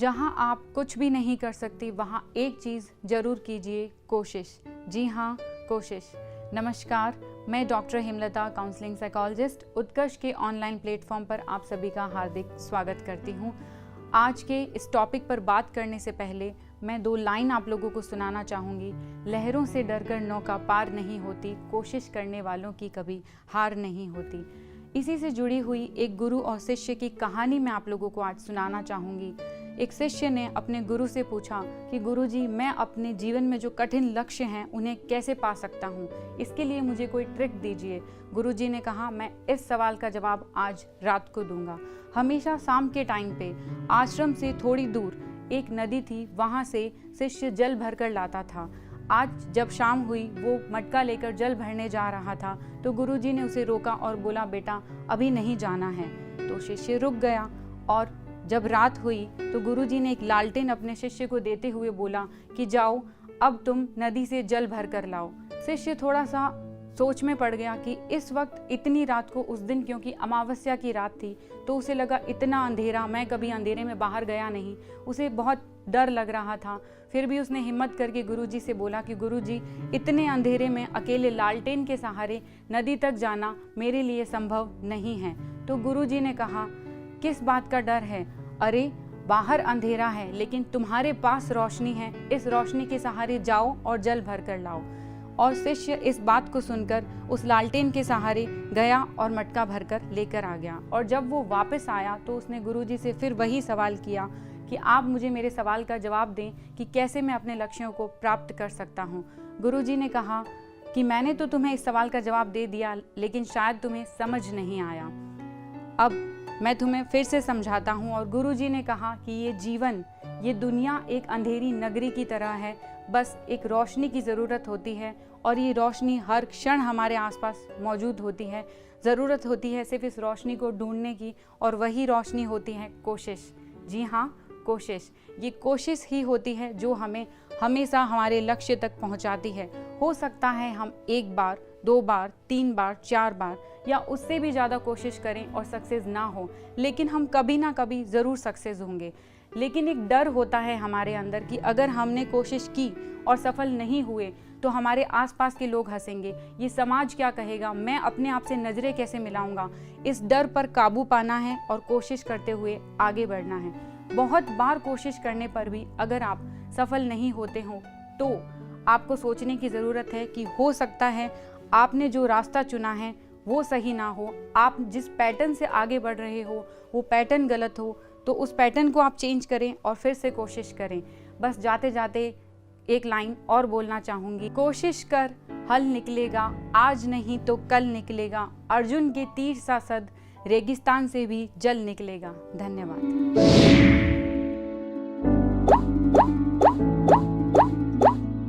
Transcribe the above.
जहाँ आप कुछ भी नहीं कर सकती वहाँ एक चीज़ ज़रूर कीजिए, कोशिश। जी हाँ, कोशिश। नमस्कार, मैं डॉक्टर हेमलता, काउंसलिंग साइकोलॉजिस्ट, उत्कर्ष के ऑनलाइन प्लेटफॉर्म पर आप सभी का हार्दिक स्वागत करती हूँ। आज के इस टॉपिक पर बात करने से पहले मैं 2 लाइन आप लोगों को सुनाना चाहूँगी। लहरों से डरकर नौका पार नहीं होती, कोशिश करने वालों की कभी हार नहीं होती। इसी से जुड़ी हुई एक गुरु और शिष्य की कहानी मैं आप लोगों को आज सुनाना चाहूँगी। एक शिष्य ने अपने गुरु से पूछा कि गुरुजी, मैं अपने जीवन में जो कठिन लक्ष्य हैं उन्हें कैसे पा सकता हूँ, इसके लिए मुझे कोई ट्रिक दीजिए। गुरुजी ने कहा, मैं इस सवाल का जवाब आज रात को दूंगा। हमेशा शाम के टाइम पे आश्रम से थोड़ी दूर एक नदी थी, वहाँ से शिष्य जल भर कर लाता था। आज जब शाम हुई, वो मटका लेकर जल भरने जा रहा था तो गुरुजी ने उसे रोका और बोला, बेटा अभी नहीं जाना है। तो शिष्य रुक गया और जब रात हुई तो गुरुजी ने एक लालटेन अपने शिष्य को देते हुए बोला कि जाओ, अब तुम नदी से जल भर कर लाओ। शिष्य थोड़ा सा सोच में पड़ गया कि इस वक्त इतनी रात को, उस दिन क्योंकि अमावस्या की रात थी, तो उसे लगा इतना अंधेरा, मैं कभी अंधेरे में बाहर गया नहीं, उसे बहुत डर लग रहा था। फिर भी उसने हिम्मत करके गुरुजी से बोला कि गुरुजी, इतने अंधेरे में अकेले लालटेन के सहारे नदी तक जाना मेरे लिए संभव नहीं है। तो गुरुजी ने कहा, किस बात का डर है? अरे बाहर अंधेरा है लेकिन तुम्हारे पास रोशनी है, इस रोशनी के सहारे जाओ और जल भर कर लाओ। और शिष्य इस बात को सुनकर उस लालटेन के सहारे गया और मटका भरकर लेकर आ गया। और जब वो वापस आया तो उसने गुरुजी से फिर वही सवाल किया कि आप मुझे मेरे सवाल का जवाब दें कि कैसे मैं अपने लक्ष्यों को प्राप्त कर सकता हूँ। गुरुजी ने कहा कि मैंने तो तुम्हें इस सवाल का जवाब दे दिया, लेकिन शायद तुम्हें समझ नहीं आया। अब मैं तुम्हें फिर से समझाता हूँ। और गुरुजी ने कहा कि ये जीवन, ये दुनिया एक अंधेरी नगरी की तरह है, बस एक रोशनी की ज़रूरत होती है और ये रोशनी हर क्षण हमारे आसपास मौजूद होती है। ज़रूरत होती है सिर्फ इस रोशनी को ढूंढने की, और वही रोशनी होती है कोशिश। जी हाँ, कोशिश। ये कोशिश ही होती है जो हमें हमेशा हमारे लक्ष्य तक पहुंचाती है। हो सकता है हम 1 बार, 2 बार, 3 बार, 4 बार या उससे भी ज़्यादा कोशिश करें और सक्सेस ना हो, लेकिन हम कभी ना कभी ज़रूर सक्सेस होंगे। लेकिन एक डर होता है हमारे अंदर कि अगर हमने कोशिश की और सफल नहीं हुए तो हमारे आसपास के लोग हंसेंगे, ये समाज क्या कहेगा, मैं अपने आप से नज़रें कैसे मिलाऊंगा। इस डर पर काबू पाना है और कोशिश करते हुए आगे बढ़ना है। बहुत बार कोशिश करने पर भी अगर आप सफल नहीं होते हो तो आपको सोचने की ज़रूरत है कि हो सकता है आपने जो रास्ता चुना है वो सही ना हो, आप जिस पैटर्न से आगे बढ़ रहे हो वो पैटर्न गलत हो, तो उस पैटर्न को आप चेंज करें और फिर से कोशिश करें। बस जाते जाते एक लाइन और बोलना चाहूँगी, कोशिश कर हल निकलेगा, आज नहीं तो कल निकलेगा, अर्जुन के तीर सा सद, रेगिस्तान से भी जल निकलेगा। धन्यवाद।